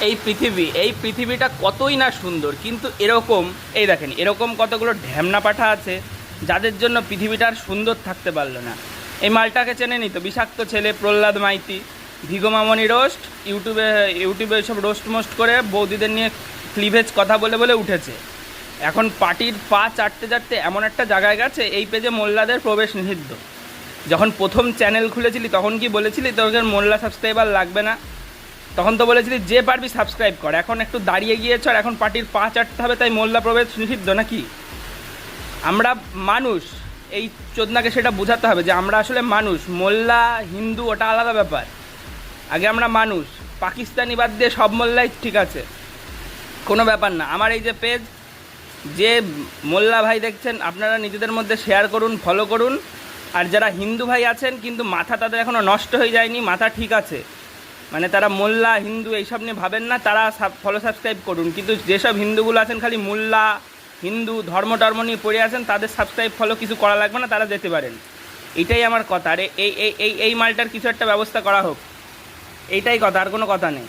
এই পৃথিবীটা কতই না সুন্দর, কিন্তু এরকম এই দেখেন এরকম কতগুলো ঢ্যামনা পাঠা আছে যাদের জন্য পৃথিবীটা আর সুন্দর থাকতে পারলো না। এই মালটাকে চেনেনি তো, বিষাক্ত ছেলে প্রহ্লাদ মাইতি, ভিগো মামনি রোস্ট, ইউটিউবে সব রোস্ট মোস্ট করে বৌদিদের নিয়ে ক্লিভেজ কথা বলে বলে উঠেছে। এখন পার্টির পা চাটতে চাটতে এমন একটা জায়গায় গেছে, এই পেজে মোল্লাদের প্রবেশ নিষিদ্ধ। যখন প্রথম চ্যানেল খুলেছিলি তখন কি বলেছিলি তোকে মোল্লা সাবস্ক্রাইবার লাগবে না? তখন তো বলেছিলি যে পারবি সাবস্ক্রাইব কর। এখন একটু দাঁড়িয়ে গিয়েছ আর এখন পার্টির পা চাটতে হবে তাই মোল্লা প্রবেশ নিষিদ্ধ নাকি? আমরা মানুষ, এই চোদনাকে সেটা বোঝাতে হবে যে আমরা আসলে মানুষ। মোল্লা হিন্দু ওটা আলাদা ব্যাপার, আগে আমরা মানুষ। পাকিস্তানি বাদ দিয়ে সব মোল্লাই ঠিক আছে, কোনো ব্যাপার না। আমার এই যে পেজ, যে মোল্লা ভাই দেখছেন আপনারা নিজেদের মধ্যে শেয়ার করুন, ফলো করুন। আর যারা হিন্দু ভাই আছেন কিন্তু মাথা তাদের এখনও নষ্ট হয়ে যায়নি, মাথা ঠিক আছে, মানে তারা মোল্লা হিন্দু এইসব নিয়ে ভাবেন না, তারা ফলো সাবস্ক্রাইব করুন। কিন্তু যেসব হিন্দুগুলো আছেন খালি মোল্লা হিন্দু ধর্ম টর্ম নিয়ে পড়ে আছেন, তাদের সাবস্ক্রাইব ফলো কিছু করা লাগবে না, তারা যেতে পারেন। এটাই আমার কথা। আরে এই এই এই এই মালটার কিছু একটা ব্যবস্থা করা হোক, এইটাই কথা, আর কোনো কথা নেই।